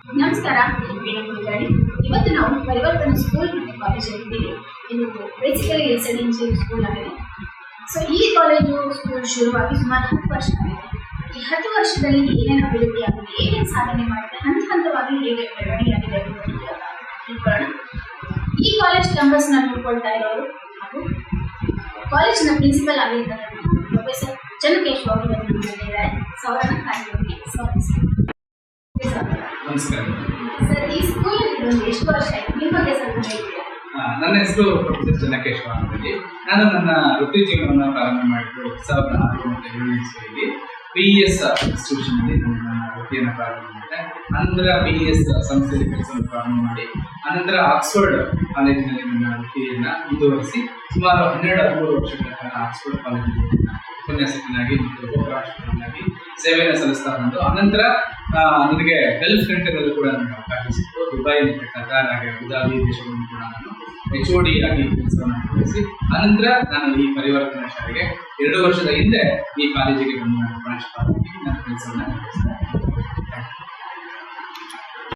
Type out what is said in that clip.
ನಮಸ್ಕಾರ. ಇವತ್ತು ನಾವು ಪರಿವರ್ತನ ಸ್ಕೂಲ್ ಮತ್ತು ಕಾಲೇಜಲ್ಲಿದ್ದೀವಿ. ಇದು ಬೇಸಿಕಲಿ ರೆಸಿಡೆನ್ಷಿಯಲ್ ಸ್ಕೂಲ್ ಆಗಿದೆ. ಸೊ ಈ ಕಾಲೇಜು ಸ್ಕೂಲ್ ಶುರುವಾಗಿ ಸುಮಾರು 10 ವರ್ಷ ಆಗಿದೆ. ಈ 10 ವರ್ಷದಲ್ಲಿ ಏನೇನು ಅಭಿವೃದ್ಧಿ ಆಗಿದೆ, ಏನೇನು ಸಾಧನೆ ಮಾಡಿದೆ, ಹಂತವಾಗಿ ಹೇಗೆ ಬೆಳವಣಿಗೆ ಆಗಿದೆ ತಿಳ್ಕೊಳ್ಳೋಣ. ಈ ಕಾಲೇಜ್ ಕ್ಯಾಂಪಸ್ ನ ನೋಡ್ಕೊಳ್ತಾ ಇರೋರು ಹಾಗೂ ಕಾಲೇಜಿನ ಪ್ರಿನ್ಸಿಪಲ್ ಆಗಿರ್ತಕ್ಕಂಥ ಪ್ರೊಫೆಸರ್ ಚನ್ನಕೇಶವ ಅವರು ಇದ್ದಾರೆ. ಅವರನ್ನ ಕಾರ್ಯಕ್ರಮಕ್ಕೆ ಸ್ವಾಗತಿಸಿ. ನಮಸ್ಕಾರ ಸರ್, ಈ ಸ್ಕೂಲ್ ಎಷ್ಟು ವರ್ಷ ಆಯ್ತು? ನಿಮ್ಮ ಬಗ್ಗೆ ಸ್ವಲ್ಪ ಹೇಳ್ತೀರಾ? ನನ್ನ ಹೆಸರು ಪ್ರೊಫೆಸರ್ ಚನ್ನಕೇಶವ ಅಂತ ಹೇಳಿ. ನಾನು ನನ್ನ ವೃತ್ತಿ ಜೀವನವನ್ನು ಪ್ರಾರಂಭ ಮಾಡಿದ್ದು 2006 ಇಸ್ವಿಯಲ್ಲಿ PES ಇನ್ಸ್ಟಿಟ್ಯೂಷನ್ ಅಲ್ಲಿ ನನ್ನ ವೃತ್ತಿಯನ್ನು ಪ್ರಾರಂಭ ಮಾಡಿದೆ. ಅನಂತರ PES ಸಂಸ್ಥೆಯಲ್ಲಿ ಕೆಲಸವನ್ನು ಪ್ರಾರಂಭ ಮಾಡಿ ಅನಂತರ ಆಕ್ಸ್ಫರ್ಡ್ ಕಾಲೇಜಿನಲ್ಲಿ ನನ್ನ ವೃತ್ತಿಯನ್ನು ಮುಂದುವರಿಸಿ ಸುಮಾರು 12-13 ವರ್ಷಗಳ ಕಾಲ ಆಕ್ಸ್ಫರ್ಡ್ ಕಾಲೇಜಿನಲ್ಲಿ ಉಪನ್ಯಾಸಕನಾಗಿ ಮತ್ತು ಉಪಪ್ರಾಂಶುಪಾಲನಾಗಿ ಸೇವೆಯನ್ನು ಸಲ್ಲಿಸ್ತಾ ಬಂದು ಅನಂತರ ನನಗೆ ಗಲ್ಫ್ ಕಂಟ್ರಿಗಳಲ್ಲೂ ಕೂಡ ನನಗೆ ಅವಕಾಶ ಸಿಕ್ತು. ದುಬೈ ಮತ್ತು ಕತಾರ್ ಹಾಗೆ ಅಬುದಾಬಿ ದೇಶಗಳನ್ನು ಕೂಡ ನಾನು HOD ಆಗಿ ಕೆಲಸವನ್ನು ನಿರ್ವಹಿಸಿ ಅನಂತರ ನಾನು ಈ ಪರಿವರ್ತನಾ ಶಾಲೆಗೆ 2 ವರ್ಷದ ಹಿಂದೆ ಈ ಕಾಲೇಜಿಗೆ ಬಂದು ನಾನು ಪ್ರಾಂಶುಪಾಲನಾಗಿ ನನ್ನ ಕೆಲಸವನ್ನು ನಿರ್ವಹಿಸಿದೆ.